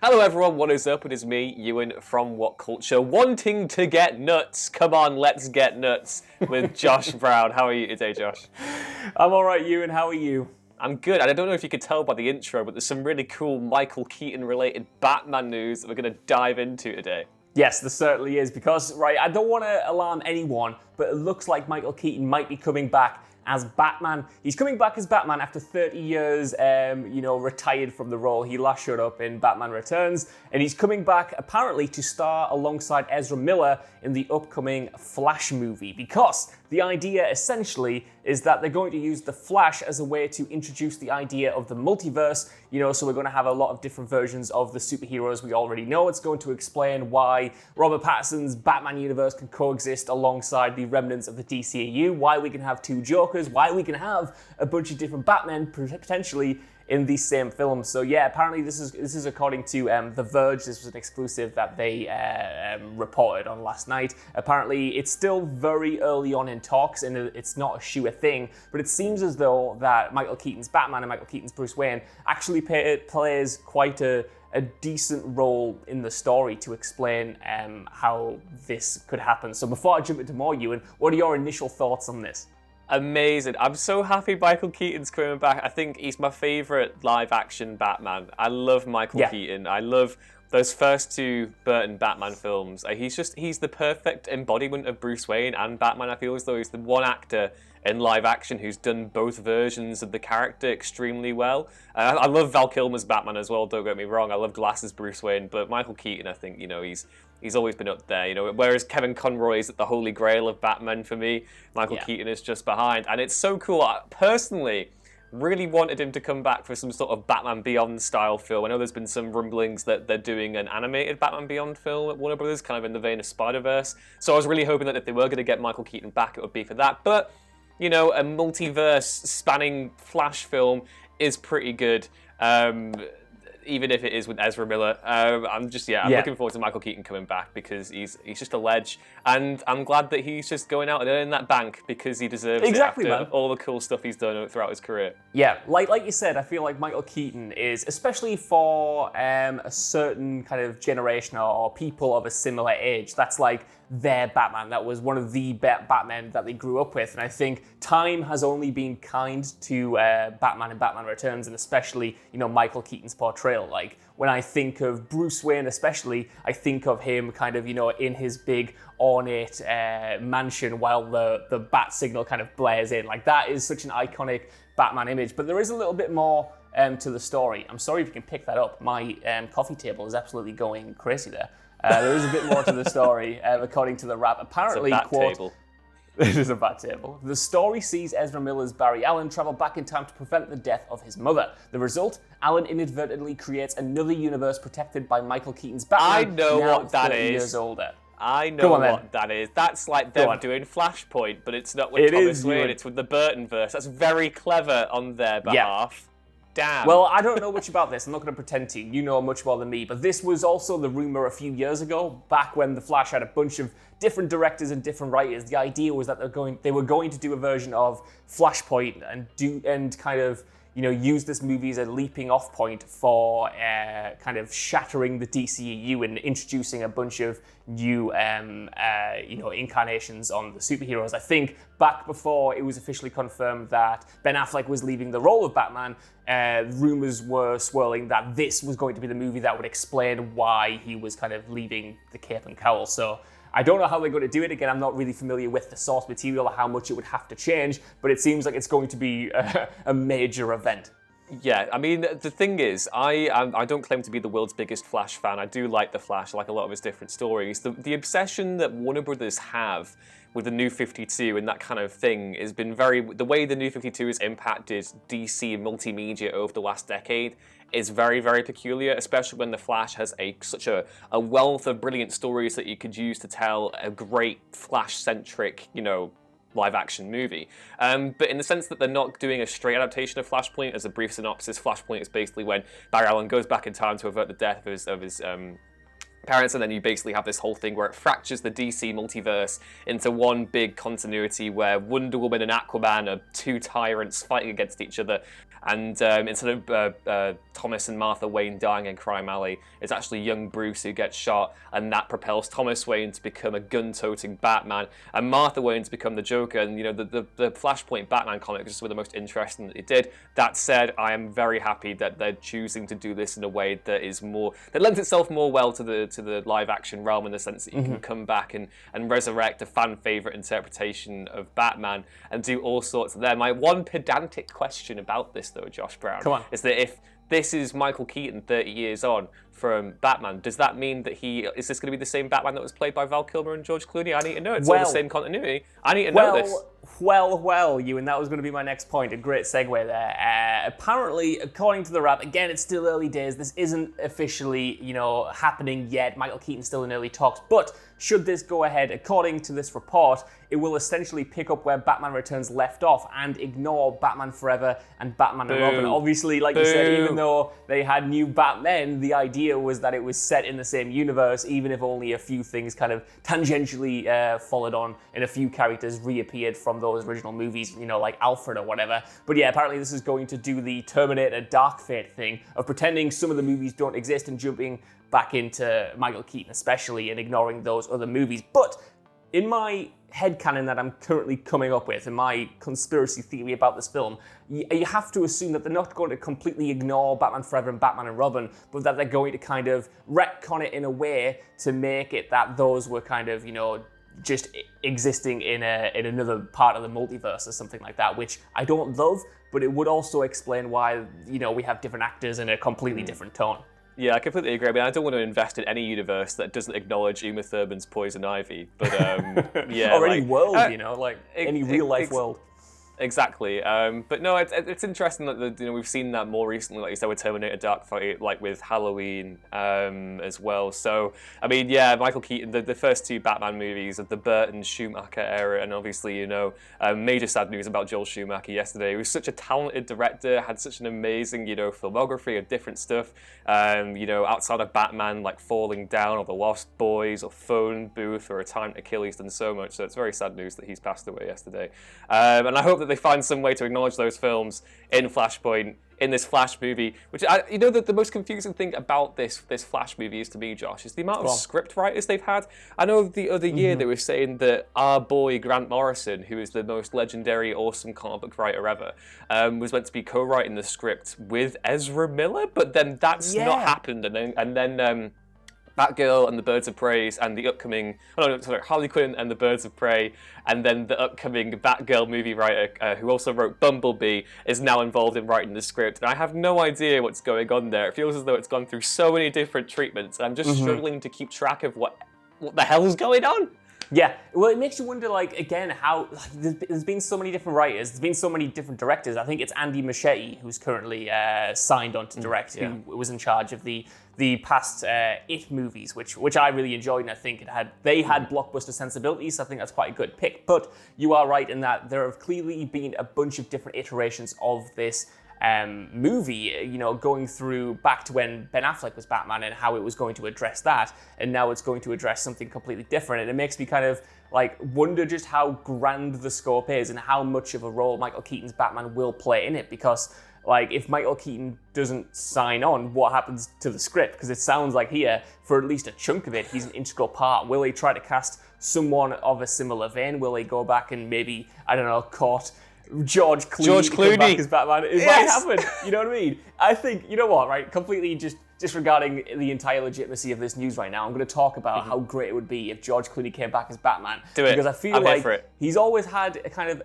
Hello everyone, what is up? It is me, Ewan from What Culture, wanting to get nuts. Come on, let's get nuts with Josh Brown. How are you today, Josh? I'm alright, Ewan. How are you? I'm good, and I don't know if you could tell by the intro, but there's some really cool Michael Keaton related Batman news that we're going to dive into today. Yes, there certainly is, because, right, I don't want to alarm anyone, but it looks like Michael Keaton might be coming back as Batman. He's coming back as Batman after 30 years, retired from the role. He last showed up in Batman Returns, and he's coming back apparently to star alongside Ezra Miller in the upcoming Flash movie, because the idea essentially is that they're going to use the Flash as a way to introduce the idea of the multiverse, so we're going to have a lot of different versions of the superheroes we already know. It's going to explain why Robert Pattinson's Batman universe can coexist alongside the remnants of the DCEU, why we can have two Jokers, why we can have a bunch of different Batmen potentially in the same film. So yeah, apparently this is according to The Verge. This was an exclusive that they reported on last night. Apparently it's still very early on in talks and it's not a sure thing, but it seems as though that Michael Keaton's Batman and Michael Keaton's Bruce Wayne actually plays quite a decent role in the story to explain how this could happen. So before I jump into more, Ewan, what are your initial thoughts on this? Amazing. I'm so happy Michael Keaton's coming back. I think he's my favourite live-action Batman. I love Michael Keaton. I love those first two Burton Batman films. He's the perfect embodiment of Bruce Wayne and Batman. I feel as though he's the one actor in live action who's done both versions of the character extremely well. I love Val Kilmer's Batman as well, don't get me wrong. I love Glass's Bruce Wayne, but Michael Keaton, I think, he's always been up there, whereas Kevin Conroy is at the holy grail of Batman for me, Michael Keaton is just behind. And it's so cool. I personally really wanted him to come back for some sort of Batman Beyond style film. I know there's been some rumblings that they're doing an animated Batman Beyond film at Warner Brothers, kind of in the vein of Spider-Verse. So I was really hoping that if they were going to get Michael Keaton back, it would be for that. But a multiverse spanning Flash film is pretty good, even if it is with Ezra Miller. I'm looking forward to Michael Keaton coming back because he's just a ledge, and I'm glad that he's just going out and earning that bank because he deserves it after all the cool stuff he's done throughout his career. Yeah, like you said, I feel like Michael Keaton is, especially for a certain kind of generation or people of a similar age, that's like their Batman. That was one of the Batmen that they grew up with. And I think time has only been kind to Batman and Batman Returns, and especially, Michael Keaton's portrayal. Like, when I think of Bruce Wayne especially, I think of him kind of, in his big ornate mansion while the bat signal kind of blares in. Like, that is such an iconic Batman image. But there is a little bit more to the story. I'm sorry if you can pick that up. My coffee table is absolutely going crazy there. There is a bit more to the story, according to the Wrap. Apparently, it's a bat table. It is a bat table. The story sees Ezra Miller's Barry Allen travel back in time to prevent the death of his mother. The result? Allen inadvertently creates another universe protected by Michael Keaton's Batman. I know what that is. Years older. I know what that is. That's like them doing Flashpoint, but it's not with Thomas Wayne, it's with the Burton verse. That's very clever on their behalf. Yeah. Damn. Well, I don't know much about this. I'm not going to pretend to. You know much more than me. But this was also the rumor a few years ago, back when The Flash had a bunch of different directors and different writers. The idea was that they were going to do a version of Flashpoint and kind of use this movie as a leaping off point for kind of shattering the DCEU and introducing a bunch of new incarnations on the superheroes. I think back before it was officially confirmed that Ben Affleck was leaving the role of Batman, rumors were swirling that this was going to be the movie that would explain why he was kind of leaving the cape and cowl. So I don't know how they're going to do it. Again, I'm not really familiar with the source material or how much it would have to change, but it seems like it's going to be a major event. Yeah, I mean, the thing is, I don't claim to be the world's biggest Flash fan. I do like The Flash, I like a lot of his different stories. The obsession that Warner Brothers have with the New 52 and that kind of thing has been the way the New 52 has impacted DC multimedia over the last decade is very, very peculiar, especially when The Flash has such a wealth of brilliant stories that you could use to tell a great Flash-centric, live-action movie. But in the sense that they're not doing a straight adaptation of Flashpoint, as a brief synopsis, Flashpoint is basically when Barry Allen goes back in time to avert the death of his parents, and then you basically have this whole thing where it fractures the DC multiverse into one big continuity where Wonder Woman and Aquaman are two tyrants fighting against each other. And instead of Thomas and Martha Wayne dying in Crime Alley, it's actually young Bruce who gets shot, and that propels Thomas Wayne to become a gun-toting Batman, and Martha Wayne to become the Joker. And the Flashpoint Batman comic is just the most interesting that they did. That said, I am very happy that they're choosing to do this in a way that lends itself more well to the live-action realm, in the sense that you can come back and resurrect a fan-favorite interpretation of Batman and do all sorts of them. My one pedantic question about this, though, Josh Brown, is that if this is Michael Keaton 30 years on from Batman, does that mean that is this going to be the same Batman that was played by Val Kilmer and George Clooney? I need to know. It's all the same continuity. I need to know this. Ewan, that was going to be my next point. A great segue there. Apparently, according to the Wrap, again, it's still early days. This isn't officially, happening yet. Michael Keaton's still in early talks. But should this go ahead, according to this report, it will essentially pick up where Batman Returns left off and ignore Batman Forever and Batman and Robin. Obviously, like you said, even though they had new Batmen, the idea was that it was set in the same universe, even if only a few things kind of tangentially followed on and a few characters reappeared from those original movies, like Alfred or whatever. But yeah, apparently this is going to do the Terminator Dark Fate thing of pretending some of the movies don't exist and jumping back into Michael Keaton especially and ignoring those other movies. But in my headcanon that I'm currently coming up with, and my conspiracy theory about this film, you have to assume that they're not going to completely ignore Batman Forever and Batman and Robin, but that they're going to kind of retcon it in a way to make it that those were kind of, just existing in another part of the multiverse or something like that, which I don't love, but it would also explain why, we have different actors in a completely different tone. Yeah, I completely agree. I mean, I don't want to invest in any universe that doesn't acknowledge Uma Thurman's Poison Ivy, but yeah. Or any world, any real-life world. Exactly, but no, it's interesting that we've seen that more recently, like you said, with Terminator Dark Fate, like with Halloween as well. So I mean, yeah, Michael Keaton, the first two Batman movies of the Burton Schumacher era, and obviously major sad news about Joel Schumacher yesterday. He was such a talented director, had such an amazing filmography of different stuff. Outside of Batman, like Falling Down or The Lost Boys or Phone Booth or A Time to Kill, he's done so much. So it's very sad news that he's passed away yesterday, and I hope that they find some way to acknowledge those films in Flashpoint, in this Flash movie. Which the most confusing thing about this Flash movie is, to me, Josh, is the amount of script writers they've had. I know the other year they were saying that our boy Grant Morrison, who is the most legendary, awesome comic book writer ever, was meant to be co-writing the script with Ezra Miller, but then that's not happened, and then Batgirl and the Birds of Prey and the upcoming, Harley Quinn and the Birds of Prey, and then the upcoming Batgirl movie writer who also wrote Bumblebee is now involved in writing the script. And I have no idea what's going on there. It feels as though it's gone through so many different treatments, and I'm just struggling to keep track of what the hell's going on. Yeah, well, it makes you wonder, how there's been so many different writers, there's been so many different directors. I think it's Andy Muschietti who's currently signed on to direct, who was in charge of the past It movies, which I really enjoyed, and I think they had blockbuster sensibilities, so I think that's quite a good pick. But you are right in that there have clearly been a bunch of different iterations of this movie, going through back to when Ben Affleck was Batman and how it was going to address that, and now it's going to address something completely different. And it makes me kind of wonder just how grand the scope is and how much of a role Michael Keaton's Batman will play in it, because if Michael Keaton doesn't sign on, what happens to the script? Because it sounds like here, for at least a chunk of it, he's an integral part. Will they try to cast someone of a similar vein? Will they go back and maybe, court George Clooney to come back as Batman? It might happen, you know what I mean? I think, completely just disregarding the entire legitimacy of this news right now, I'm going to talk about how great it would be if George Clooney came back as Batman. Do it. Because I feel he's always had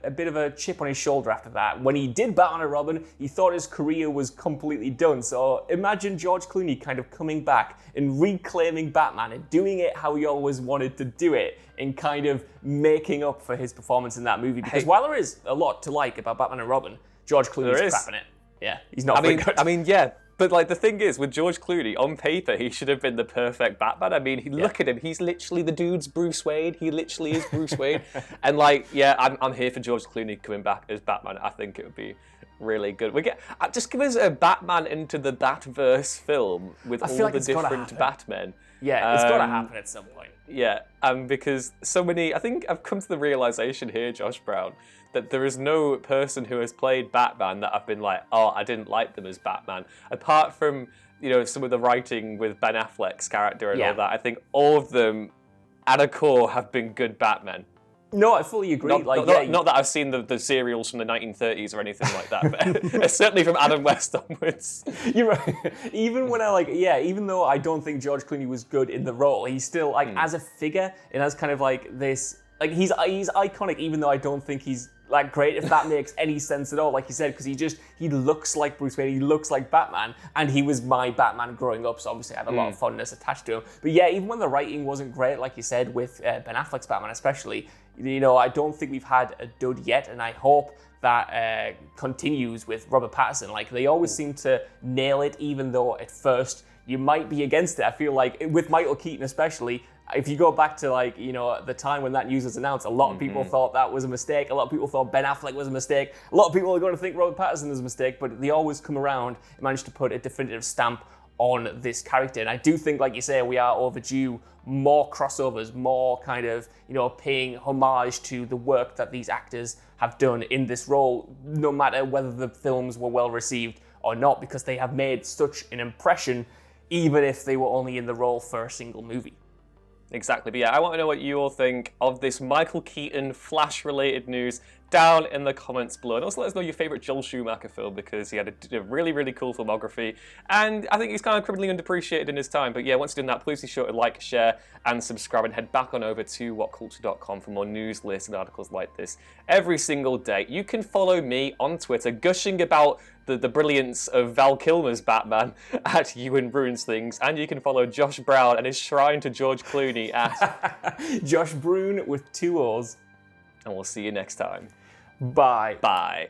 a bit of a chip on his shoulder after that. When he did Batman and Robin, he thought his career was completely done. So imagine George Clooney kind of coming back and reclaiming Batman and doing it how he always wanted to do it, and kind of making up for his performance in that movie. Because while there is a lot to like about Batman and Robin, George Clooney's crap in it. Yeah, he's not very good. I mean, yeah. But the thing is, with George Clooney, on paper, he should have been the perfect Batman. I mean, look at him. He's literally the dude's Bruce Wayne. He literally is Bruce Wayne. And I'm here for George Clooney coming back as Batman. I think it would be really good. Just give us a Batman into the Batverse film with all the different Batmen. Yeah, it's got to happen at some point. Yeah, because so many... I think I've come to the realization here, Josh Brown, that there is no person who has played Batman that I've been like, oh, I didn't like them as Batman. Apart from, some of the writing with Ben Affleck's character and all that, I think all of them, at a core, have been good Batmen. No, I fully agree. Not that I've seen the serials from the 1930s or anything like that, but certainly from Adam West onwards. You're right. Even when even though I don't think George Clooney was good in the role, he's still as a figure and as kind of this, he's iconic. Even though I don't think he's great, if that makes any sense at all, like you said, because he looks like Bruce Wayne, he looks like Batman, and he was my Batman growing up, so obviously I had a lot of fondness attached to him. But yeah, even when the writing wasn't great, like you said, with Ben Affleck's Batman especially, I don't think we've had a dud yet, and I hope that continues with Robert Pattinson. They always seem to nail it, even though at first you might be against it. I feel like with Michael Keaton especially, if you go back to the time when that news was announced, a lot of people thought that was a mistake. A lot of people thought Ben Affleck was a mistake. A lot of people are going to think Robert Pattinson is a mistake, but they always come around and manage to put a definitive stamp on this character. And I do think, like you say, we are overdue more crossovers, more kind of, paying homage to the work that these actors have done in this role, no matter whether the films were well received or not, because they have made such an impression, even if they were only in the role for a single movie. Exactly, but yeah, I want to know what you all think of this Michael Keaton Flash-related news down in the comments below. And also let us know your favourite Joel Schumacher film, because he had a really, really cool filmography, and I think he's kind of criminally underappreciated in his time. But yeah, once you've done that, please be sure to like, share, and subscribe, and head back on over to whatculture.com for more news, lists, and articles like this every single day. You can follow me on Twitter, gushing about the brilliance of Val Kilmer's Batman at Ewan Ruins Things, and you can follow Josh Brown and his shrine to George Clooney at Josh Brune with 2 O's. And we'll see you next time. Bye. Bye.